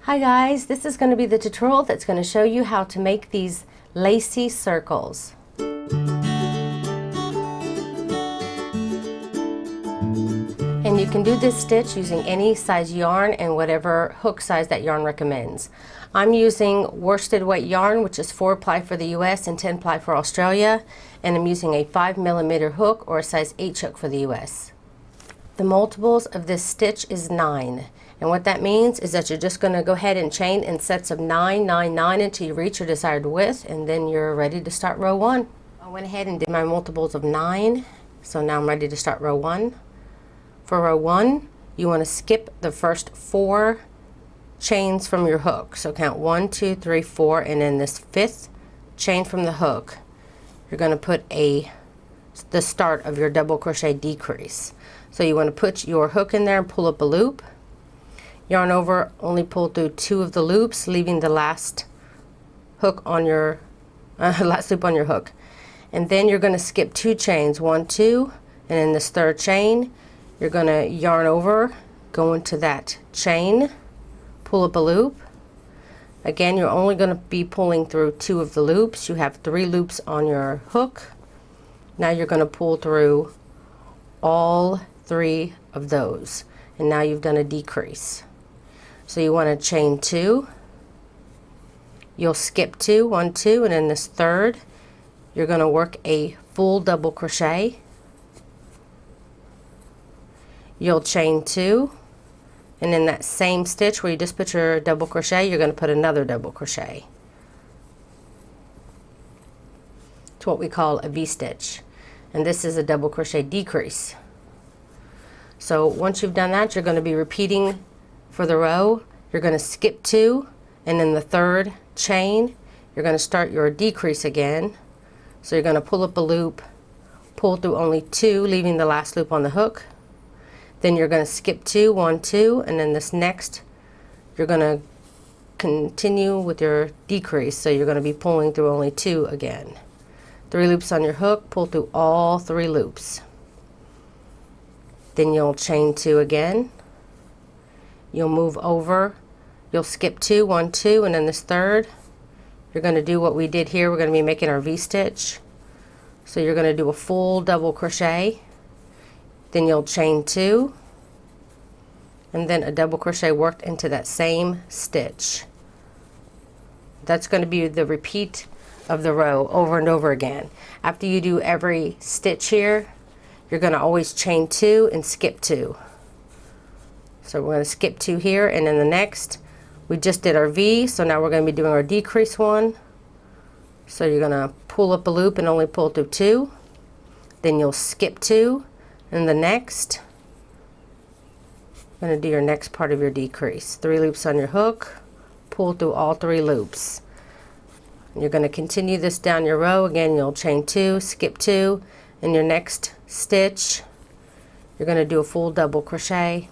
Hi guys, this is going to be the tutorial that's going to show you how to make these lacy circles. And you can do this stitch using any size yarn and whatever hook size that yarn recommends. I'm using worsted weight yarn, which is 4 ply for the US and 10 ply for Australia, and I'm using a 5mm hook or a size H hook for the US. The multiples of this stitch is 9. And what that means is that you're just going to go ahead and chain in sets of 9, 9, 9 until you reach your desired width, and then you're ready to start row 1. I went ahead and did my multiples of 9, so now I'm ready to start row 1. For row 1, you want to skip the first 4 chains from your hook. So count 1, 2, 3, 4, and then this 5th chain from the hook, you're going to put the start of your double crochet decrease. So you want to put your hook in there and pull up a loop. Yarn over, only pull through 2 of the loops, leaving the last hook on your last loop on your hook. And then you're going to skip 2 chains, 1, 2, and in this 3rd chain, you're going to yarn over, go into that chain, pull up a loop. Again, you're only going to be pulling through 2 of the loops. You have 3 loops on your hook. Now you're going to pull through all 3 of those, and now you've done a decrease. So you want to chain 2, you'll skip 2, 1, 2, and in this 3rd you're going to work a full double crochet. You'll chain 2, and in that same stitch where you just put your double crochet, you're going to put another double crochet. It's what we call a V-stitch, and this is a double crochet decrease. So once you've done that, you're going to be repeating for the row. You're going to skip 2, and in the 3rd chain you're going to start your decrease again. So you're going to pull up a loop, pull through only 2, leaving the last loop on the hook. Then you're going to skip 2, 1, 2, and then this next you're going to continue with your decrease. So you're going to be pulling through only 2 again. 3 loops on your hook, pull through all 3 loops. Then you'll chain 2 again. You'll move over, you'll skip 2, 1, 2, and then this 3rd you're going to do what we did here. We're going to be making our V-stitch. So you're going to do a full double crochet, then you'll chain 2, and then a double crochet worked into that same stitch. That's going to be the repeat of the row over and over again. After you do every stitch here, you're going to always chain 2 and skip 2. So we're going to skip 2 here, and then the next we just did our V, so now we're going to be doing our decrease one. So you're going to pull up a loop and only pull through 2. Then you'll skip 2, and the next you're going to do your next part of your decrease. 3 loops on your hook, pull through all 3 loops. You're going to continue this down your row. Again, you'll chain 2, skip 2, in your next stitch you're going to do a full double crochet,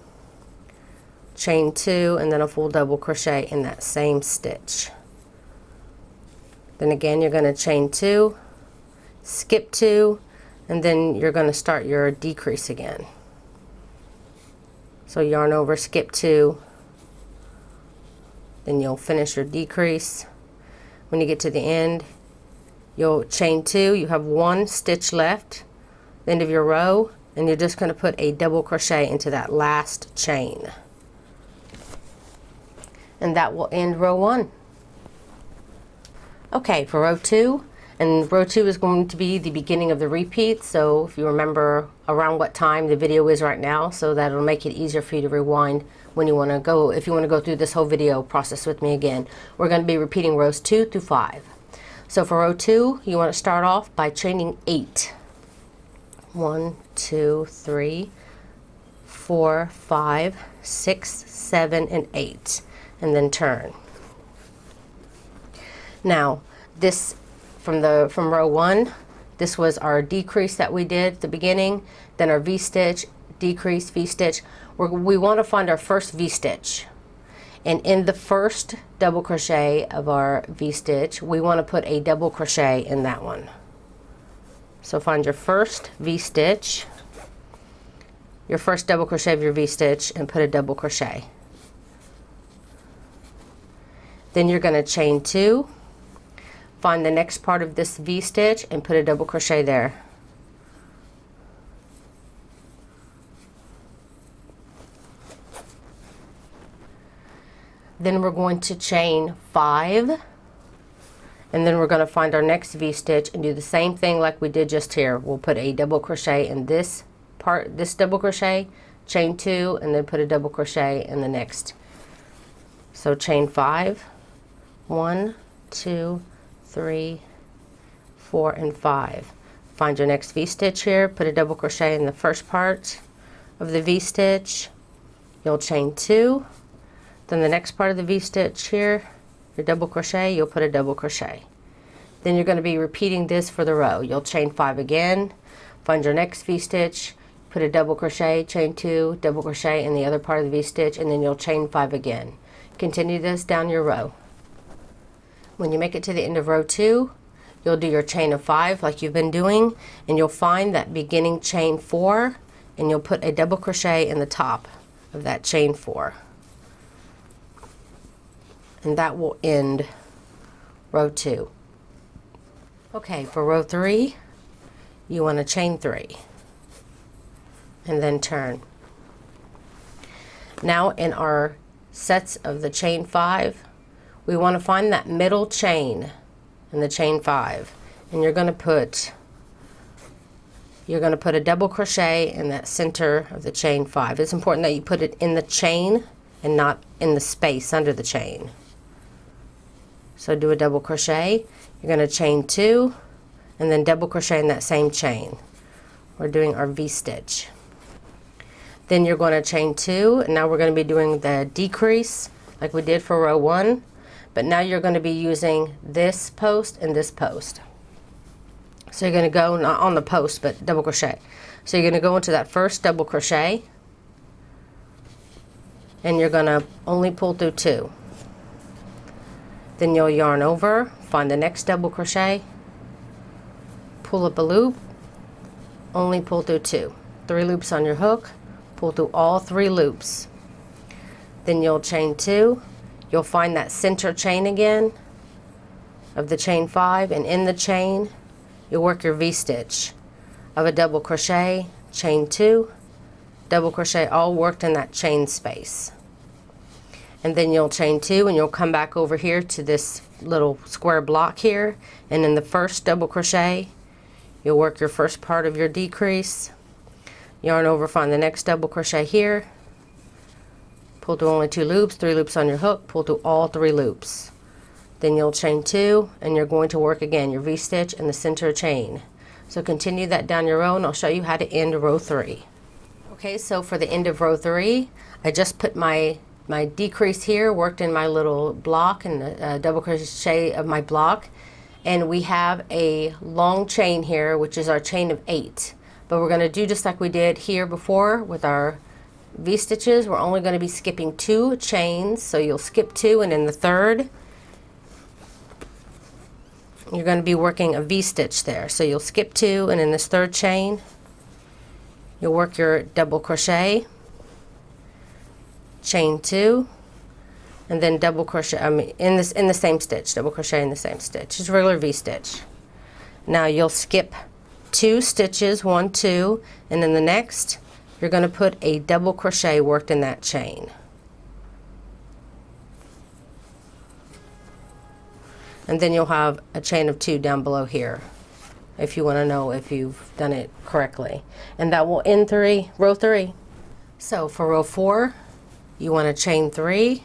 chain 2, and then a full double crochet in that same stitch. Then again you're going to chain 2, skip 2, and then you're going to start your decrease again. So yarn over, skip 2, then you'll finish your decrease. When you get to the end, you'll chain 2, you have 1 stitch left, the end of your row, and you're just going to put a double crochet into that last chain. And that will end row 1. Okay, for row 2, and row 2 is going to be the beginning of the repeat, so if you remember around what time the video is right now, so that'll make it easier for you to rewind when you want to go, if you want to go through this whole video process with me again. We're going to be repeating rows 2 through 5. So for row 2, you want to start off by chaining 8. 1, 2, 3, 4, 5, 6, 7, and 8. And then turn. Now this from row 1, this was our decrease that we did at the beginning, then our V-stitch, decrease, V-stitch. We want to find our first V-stitch, and in the first double crochet of our V-stitch we want to put a double crochet in that one. So find your first V-stitch, your first double crochet of your V-stitch, and put a double crochet. Then you're going to chain 2, find the next part of this V-stitch and put a double crochet there. Then we're going to chain 5, and then we're going to find our next V-stitch and do the same thing like we did just here. We'll put a double crochet in this part, this double crochet, chain 2, and then put a double crochet in the next. So chain 5, 1, 2, 3, 4, and 5. Find your next V-stitch here, put a double crochet in the first part of the V-stitch. You'll chain 2, then the next part of the V-stitch here, your double crochet, you'll put a double crochet. Then you're going to be repeating this for the row. You'll chain 5 again, find your next V-stitch, put a double crochet, chain 2, double crochet in the other part of the V-stitch, and then you'll chain 5 again. Continue this down your row. When you make it to the end of row 2, you'll do your chain of 5 like you've been doing, and you'll find that beginning chain 4, and you'll put a double crochet in the top of that chain 4. And that will end row 2. Okay, for row 3, you want to chain 3 and then turn. Now in our sets of the chain 5, we want to find that middle chain in the chain 5, and you're going to put a double crochet in that center of the chain 5. It's important that you put it in the chain and not in the space under the chain. So do a double crochet, you're going to chain 2 and then double crochet in that same chain. We're doing our V-stitch. Then you're going to chain 2, and now we're going to be doing the decrease like we did for row 1, but now you're going to be using this post and this post. So you're going to go, not on the post, but double crochet. So you're going to go into that first double crochet, and you're going to only pull through 2. Then you'll yarn over, find the next double crochet, pull up a loop, only pull through 2. 3 loops on your hook, pull through all 3 loops. Then you'll chain 2, you'll find that center chain again of the chain 5, and in the chain you'll work your V-stitch of a double crochet, chain 2, double crochet, all worked in that chain space. And then you'll chain 2 and you'll come back over here to this little square block here, and in the first double crochet you'll work your first part of your decrease, yarn over, find the next double crochet here, pull through only 2 loops, 3 loops on your hook, pull through all 3 loops. Then you'll chain 2 and you're going to work again your V-stitch in the center chain. So continue that down your row, and I'll show you how to end row 3. Okay, so for the end of row 3, I just put my decrease here, worked in my little block and the double crochet of my block, and we have a long chain here, which is our chain of 8. But we're going to do just like we did here before with our V-stitches. We're only going to be skipping 2 chains, so you'll skip 2, and in the third you're going to be working a V-stitch there. So you'll skip 2, and in this third chain you'll work your double crochet, chain 2, and then double crochet, in the same stitch, double crochet in the same stitch. It's a regular V-stitch. Now you'll skip 2 stitches, 1, 2, and in the next you're going to put a double crochet worked in that chain. And then you'll have a chain of 2 down below here if you want to know if you've done it correctly. And that will end row 3. So for row 4, you want to chain 3,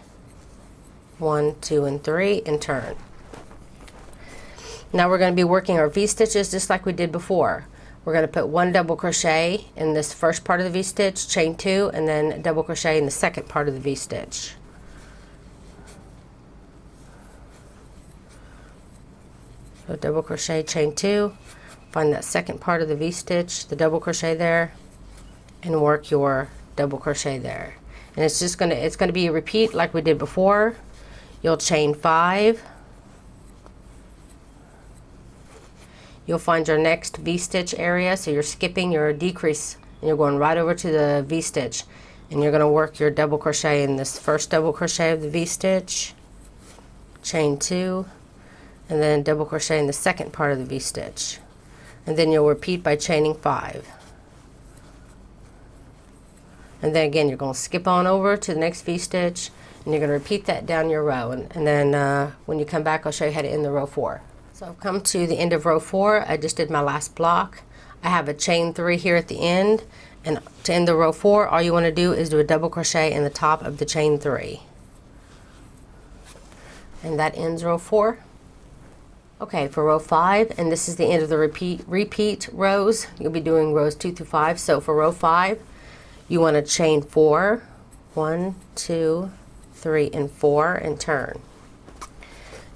1, 2, and 3, and turn. Now we're going to be working our V-stitches just like we did before. We're going to put 1 double crochet in this first part of the V-stitch, chain 2, and then double crochet in the second part of the V-stitch. So double crochet, chain 2, find that second part of the V-stitch, the double crochet there, and work your double crochet there. And it's going to be a repeat like we did before. You'll chain 5. You'll find your next V-stitch area, so you're skipping your decrease and you're going right over to the V-stitch, and you're going to work your double crochet in this first double crochet of the V-stitch, chain 2, and then double crochet in the second part of the V-stitch, and then you'll repeat by chaining 5. And then again you're going to skip on over to the next V-stitch, and you're going to repeat that down your row, and then when you come back I'll show you how to end the row 4. So I've come to the end of row 4. I just did my last block. I have a chain 3 here at the end, and to end the row 4 all you want to do is do a double crochet in the top of the chain 3, and that ends row 4. Okay, for row 5, and this is the end of the repeat rows. You'll be doing rows 2 through 5. So for row 5 you want to chain 4, 1, 2, 3, and 4, and turn.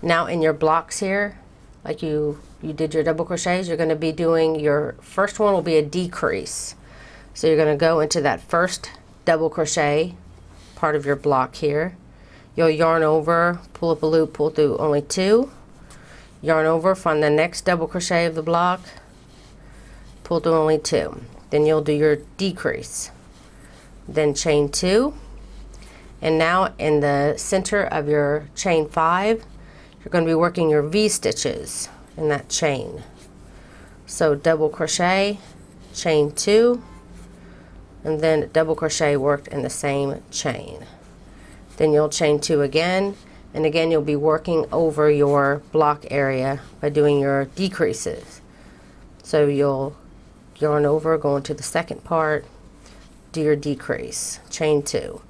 Now in your blocks here, like you did your double crochets, you're going to be doing, your first one will be a decrease. So you're going to go into that first double crochet part of your block here. You'll yarn over, pull up a loop, pull through only 2, yarn over, find the next double crochet of the block, pull through only 2. Then you'll do your decrease, then chain 2, and now in the center of your chain 5 you're going to be working your V-stitches in that chain. So double crochet, chain 2, and then double crochet worked in the same chain. Then you'll chain 2 again, and again you'll be working over your block area by doing your decreases. So you'll yarn over, go into the second part, do your decrease, chain 2,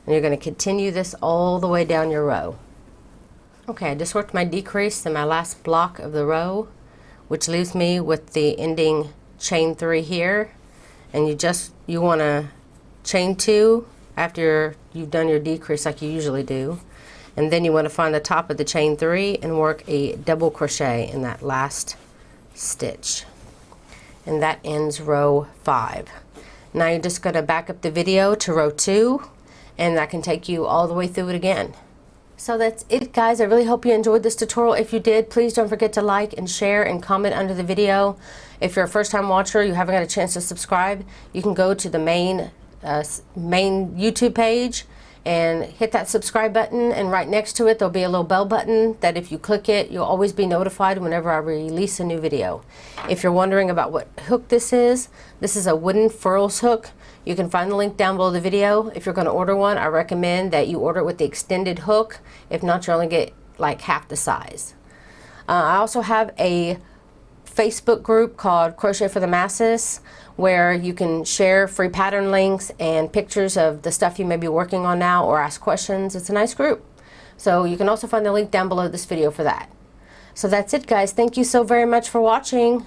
and you're going to continue this all the way down your row. Okay, I just worked my decrease in my last block of the row, which leaves me with the ending chain 3 here, and you want to chain 2 after you've done your decrease like you usually do, and then you want to find the top of the chain 3 and work a double crochet in that last stitch, and that ends row 5. Now you're just going to back up the video to row 2, and that can take you all the way through it again. So that's it, guys. I really hope you enjoyed this tutorial. If you did, please don't forget to like and share and comment under the video. If you're a first-time watcher, you haven't got a chance to subscribe, you can go to the main YouTube page and hit that subscribe button, and right next to it there'll be a little bell button that if you click it you'll always be notified whenever I release a new video. If you're wondering about what hook this is a wooden furls hook. You can find the link down below the video. If you're going to order one, I recommend that you order it with the extended hook. If not, you only get like half the size. I also have a Facebook group called Crochet for the Masses, where you can share free pattern links and pictures of the stuff you may be working on now, or ask questions. It's a nice group. So you can also find the link down below this video for that. So that's it, guys. Thank you so very much for watching.